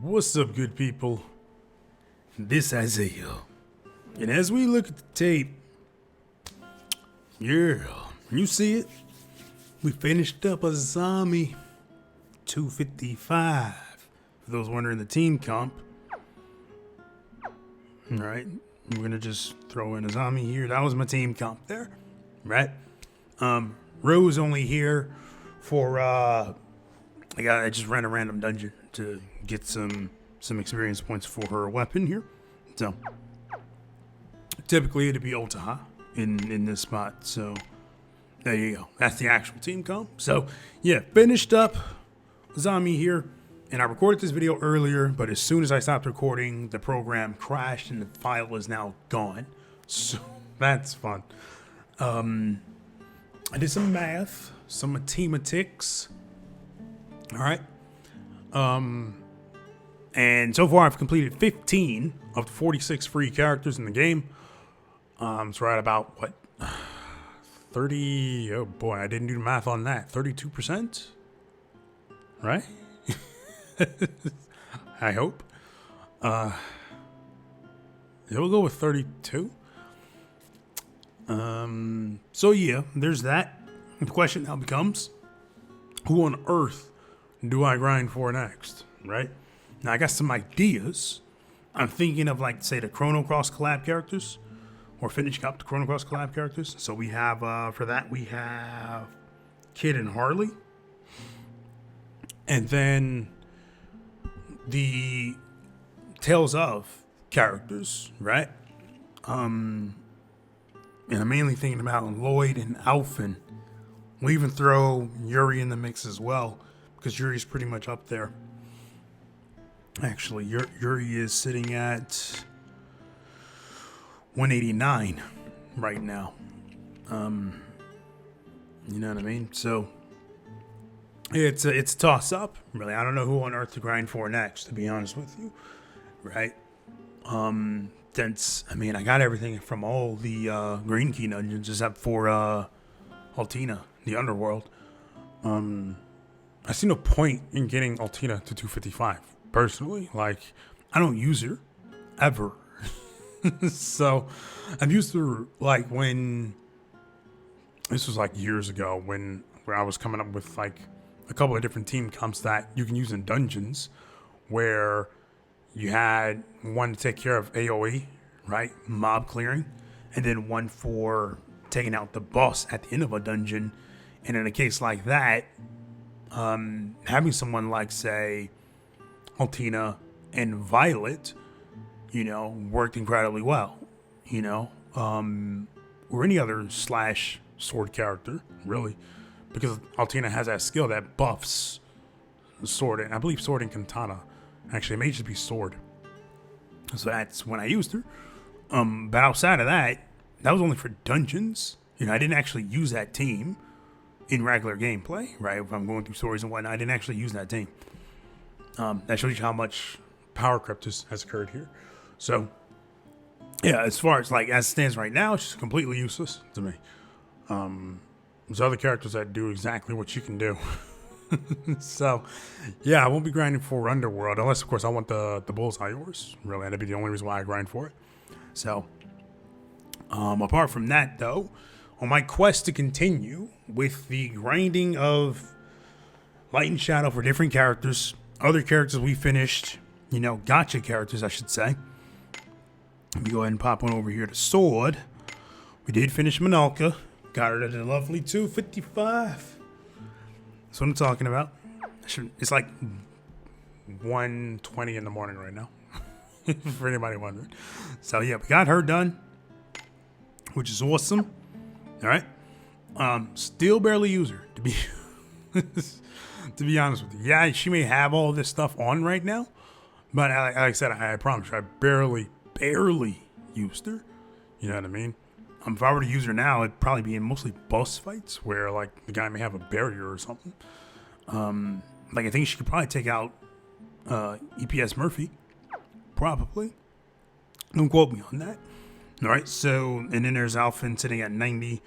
What's up, good people? This is Azami. And as we look at the tape, yeah, you see it? We finished up Azami 255. For those wondering the team comp. Alright, we're gonna just throw in Azami here. That was my team comp there. Right? Rose only here for I just ran a random dungeon to get some experience points for her weapon here. So typically it'd be Otaha in this spot. So there you go. That's the actual team comp. So yeah, finished up Azami here. And I recorded this video earlier, but as soon as I stopped recording, the program crashed and the file is now gone. So that's fun. I did some math, some mathematics. All right. And so far I've completed 15 of the 46 free characters in the game. It's right about what, 30, oh boy, I didn't do the math on that. 32%, right? I hope. We'll go with 32. So yeah, there's that. The question now becomes, who on earth do I grind for next, right? Now I got some ideas. I'm thinking of, like, say, the Chrono Cross collab characters, or finishing up the Chrono Cross collab characters. So we have, for that, we have Kid and Harley. And then the Tales of characters, right? And I'm mainly thinking about Lloyd and Alphen. We'll even throw Yuri in the mix as well, because Yuri's pretty much up there. Actually, Yuri is sitting at 189 right now. You know what I mean? So it's a toss up, really. I don't know who on earth to grind for next, to be honest with you, right? Since, I mean, I got everything from all the green key dungeons except for Altina, the underworld. I see no point in getting Altina to 255 personally. Like, I don't use her ever. So I've used her, like, when this was like years ago, when I was coming up with like a couple of different team comps that you can use in dungeons, where you had one to take care of AoE, right, mob clearing, and then one for taking out the boss at the end of a dungeon. And in a case like that, having someone like, say, Altina and Violet, you know, worked incredibly well, you know, or any other slash sword character, really, because Altina has that skill that buffs sword, and I believe sword and katana. Actually, it may just be sword. So that's when I used her. But outside of that, that was only for dungeons. You know, I didn't actually use that team in regular gameplay, right? If I'm going through stories and whatnot, I didn't actually use that team. That shows you how much power creep has occurred here. So, yeah, as far as, like, as it stands right now, it's just completely useless to me. There's other characters that do exactly what you can do. So, yeah, I won't be grinding for Underworld, unless, of course, I want the Bullseye Ores. Really, that'd be the only reason why I grind for it. So, apart from that, though, on my quest to continue with the grinding of Light and Shadow for different characters, other characters we finished, you know, gotcha characters, I should say. Let me go ahead and pop one over here to Sword. We did finish Minalka. Got her at a lovely 255. That's what I'm talking about. It's like 1:20 in the morning right now, for anybody wondering. So yeah, we got her done, which is awesome. All right. Still barely use her, to be to be honest with you. Yeah, she may have all this stuff on right now, but like I said, I promise you, I barely used her. You know what I mean? If I were to use her now, it'd probably be in mostly boss fights where, like, the guy may have a barrier or something. Like, I think she could probably take out EPS Murphy. Probably. Don't quote me on that. All right, so, and then there's Alphen sitting at 90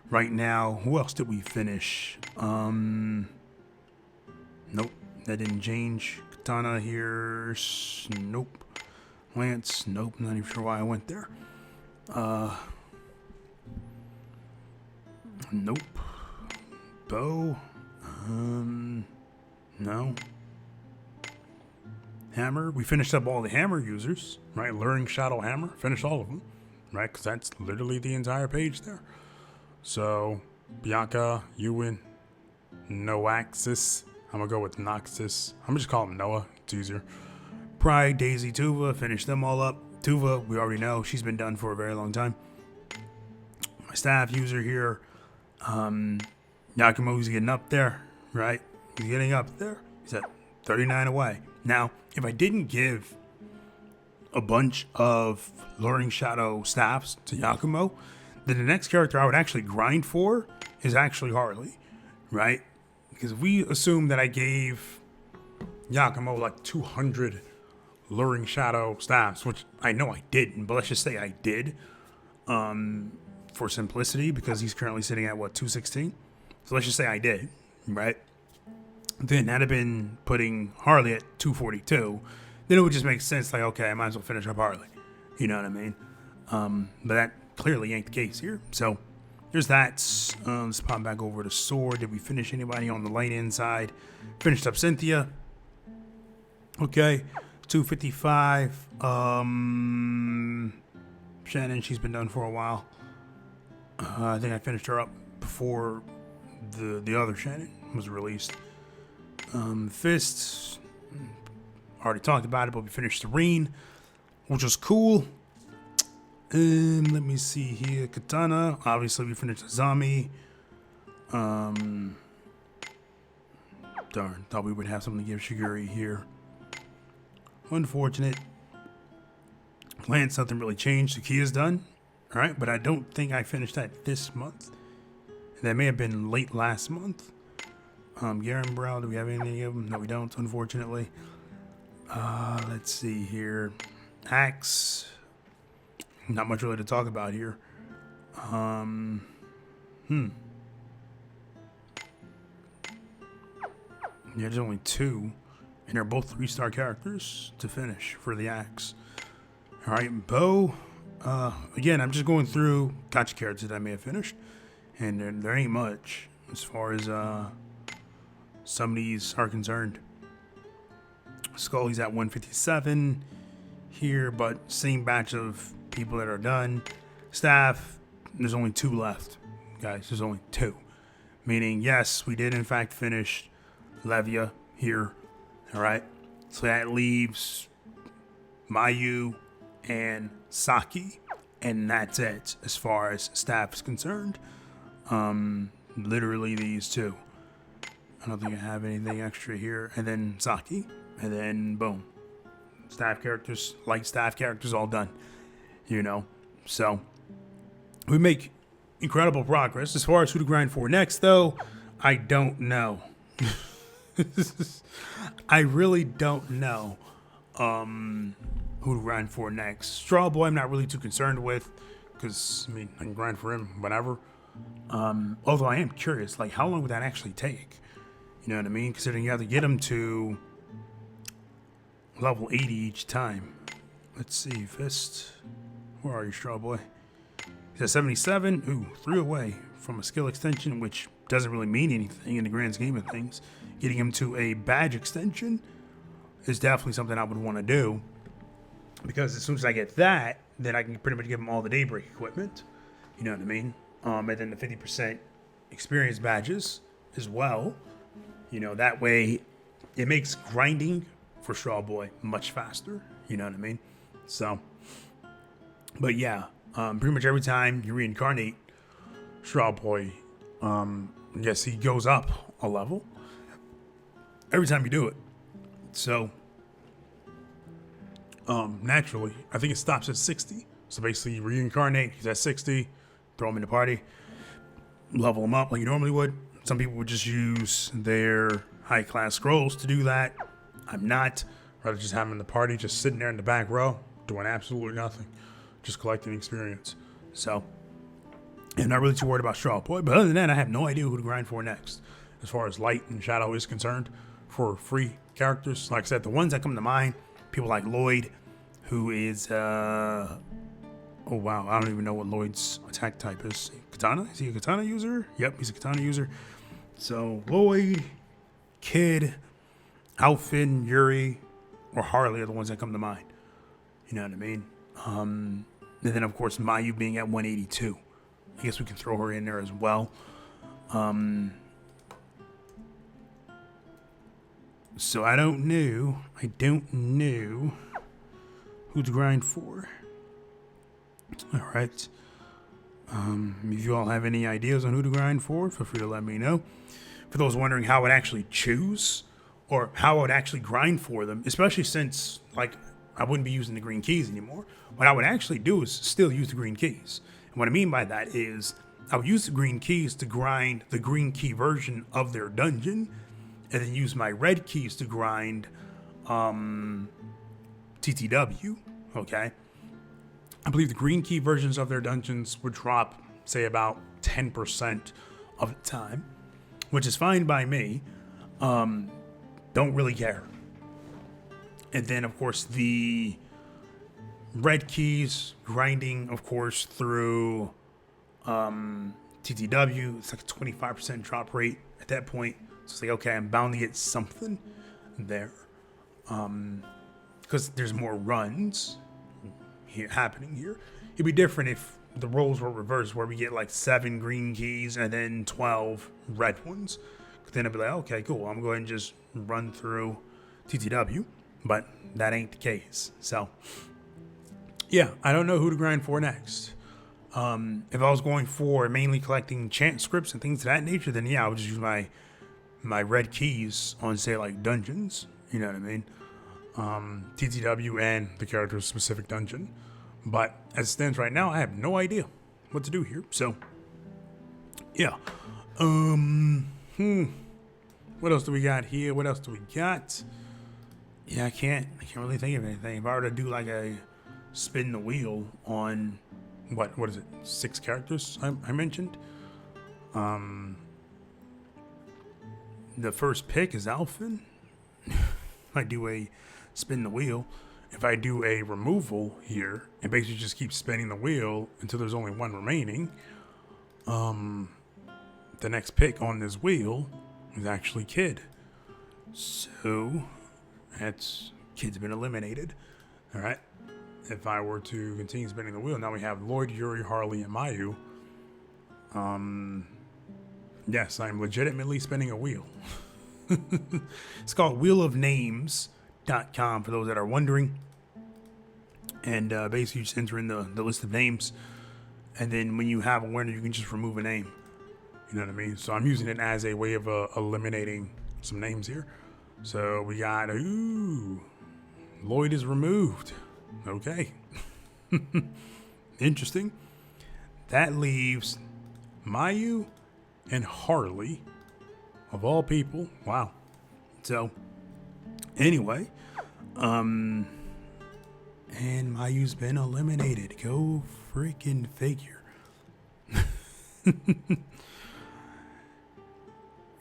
right now. Who else did we finish? Nope, that didn't change. Katana here. Nope. Lance. Nope. Not even sure why I went there. Nope. Bow. No. Hammer. We finished up all the hammer users, right? Luring Shadow Hammer. Finished all of them, right? Because that's literally the entire page there. So, Bianca, Ewan, Noaxis. I'm going to go with Noxus. I'm going to just call him Noah. It's easier. Pride, Daisy, Tuva. Finished them all up. Tuva, we already know. She's been done for a very long time. My staff user here. Yakumo's getting up there, right? He's getting up there. He's at 39 away. Now, if I didn't give a bunch of Luring Shadow staffs to Yakumo, then the next character I would actually grind for is actually Harley, right? Because if we assume that I gave Yakumo like 200 Luring Shadow staffs, which I know I didn't, but let's just say I did, for simplicity, because he's currently sitting at, what, 216? So let's just say I did, right? Then that'd have been putting Harley at 242. Then it would just make sense, like, okay, I might as well finish up Harley. You know what I mean? But that clearly ain't the case here. So there's that. Let's pop back over to Sword. Did we finish anybody on the light inside? Finished up Cynthia. Okay. 255. Shannon, she's been done for a while. I think I finished her up before the other Shannon was released. Fists, already talked about it, but we finished Serene, which was cool. Let me see here. Katana, obviously we finished Azami. Darn, thought we would have something to give Shiguri here. Unfortunate. Lance, nothing really changed. Sukiya's done. Alright, but I don't think I finished that this month. That may have been late last month. Garen Brow, do we have any of them? No, we don't, unfortunately. Let's see here. Axe. Not much really to talk about here. Yeah, there's only 2. And they're both 3-star characters to finish for the Axe. Alright, Bow. Again, I'm just going through gotcha characters that I may have finished. And there ain't much as far as some of these are concerned. Scully's at 157 here, but same batch of people that are done. Staff, there's only 2 left, guys. There's only 2. Meaning, yes, we did in fact finish Levia here. Alright, so that leaves Mayu and Saki, and that's it as far as staff is concerned. Literally these 2. I don't think I have anything extra here. And then Saki, and then boom, staff characters, light staff characters, all done. You know, so we make incredible progress. As far as who to grind for next, though, I don't know. I really don't know who to grind for next. Straw Boy, I'm not really too concerned with, because I mean I can grind for him whenever. Although I am curious, like how long would that actually take? You know what I mean? Considering you have to get him to level 80 each time. Let's see, Fist. Where are you, Straw Boy? He's at 77. Ooh, 3 away from a skill extension, which doesn't really mean anything in the grand scheme of things. Getting him to a badge extension is definitely something I would want to do. Because as soon as I get that, then I can pretty much give him all the Daybreak equipment. You know what I mean? And then the 50% experience badges as well. You know, that way it makes grinding for Straw Boy much faster. You know what I mean? So, but yeah, pretty much every time you reincarnate Straw Boy, yes, he goes up a level every time you do it. So, naturally, I think it stops at 60. So basically, you reincarnate, he's at 60, throw him in the party, level him up like you normally would. Some people would just use their high-class scrolls to do that. I'm not. Rather just have him in the party, just sitting there in the back row, doing absolutely nothing, just collecting experience. So, I'm not really too worried about Straw Boy. But other than that, I have no idea who to grind for next, as far as Light and Shadow is concerned. for free characters. Like I said, the ones that come to mind, people like Lloyd, who is oh wow, I don't even know what Lloyd's attack type is. Katana? Is he a katana user? Yep, he's a katana user. So Lloyd, Kid, Alfin, Yuri, or Harley are the ones that come to mind. You know what I mean? And then of course Mayu being at 182. I guess we can throw her in there as well. So I don't know who to grind for. All right. If you all have any ideas on who to grind for, feel free to let me know. For those wondering how I would actually choose or how I would actually grind for them, especially since like I wouldn't be using the green keys anymore. What I would actually do is still use the green keys. And what I mean by that is I would use the green keys to grind the green key version of their dungeon, and then use my red keys to grind TTW, okay? I believe the green key versions of their dungeons would drop, say, about 10% of the time, which is fine by me. Don't really care. And then, of course, the red keys grinding, of course, through TTW. It's like a 25% drop rate at that point. So it's like, okay, I'm bound to get something there. Because there's more runs happening here. It'd be different if the roles were reversed, where we get like 7 green keys and then 12 red ones. Then I'd be like, okay, cool. I'm going to just run through TTW. But that ain't the case. So, yeah, I don't know who to grind for next. If I was going for mainly collecting chant scripts and things of that nature, then yeah, I would just use my red keys on, say, like dungeons. You know what I mean? TTW and the character's specific dungeon. But as it stands right now, I have no idea what to do here. So, yeah. What else do we got here? What else do we got? Yeah, I can't really think of anything. If I were to do like a spin the wheel on what is it? 6 characters I mentioned. The first pick is Alfin. I do a spin the wheel. If I do a removal here and basically just keep spinning the wheel until there's only one remaining, the next pick on this wheel is actually Kid. So that's Kid's been eliminated. All right. If I were to continue spinning the wheel, now we have Lloyd, Yuri, Harley, and Mayu. Yes, I'm legitimately spinning a wheel. It's called wheelofnames.com for those that are wondering. And basically you just enter in the list of names. And then when you have a winner, you can just remove a name. You know what I mean? So I'm using it as a way of eliminating some names here. So we got, Lloyd is removed. Okay. Interesting. That leaves Mayu and Harley, of all people. Wow. So, anyway, and Mayu's been eliminated. Go freaking figure.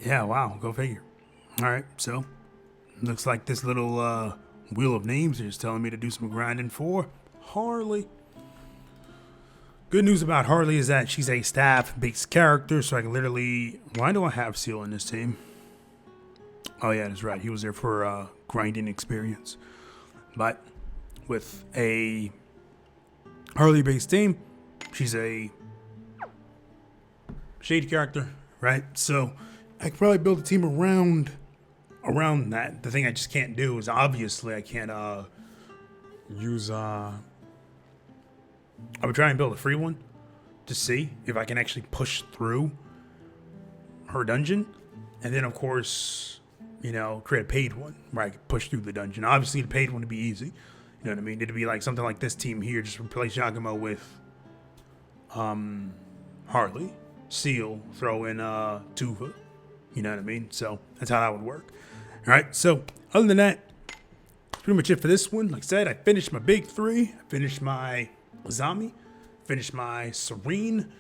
Yeah, wow, go figure. All right, so looks like this little wheel of names is telling me to do some grinding for Harley. Good news about Harley is that she's a staff-based character, so I can literally... Why do I have Seal in this team? Oh, yeah, that's right. He was there for grinding experience. But with a Harley-based team, she's a shade character, right? So I could probably build a team around that. The thing I just can't do is obviously I can't use... I would try and build a free one to see if I can actually push through her dungeon. And then, of course, create a paid one where I could push through the dungeon. Obviously, the paid one would be easy. You know what I mean? It'd be like something like this team here. Just replace Yakumo with Harley. Seal, throw in Tuva. You know what I mean? So that's how that would work. All right. So other than that, that's pretty much it for this one. Like I said, I finished my big 3. I finished my Azami, finished my Serene,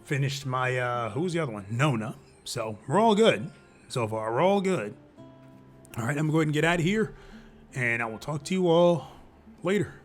finished my, who's the other one? Nona. So we're all good so far. We're all good. All right, I'm going to go ahead and get out of here, and I will talk to you all later.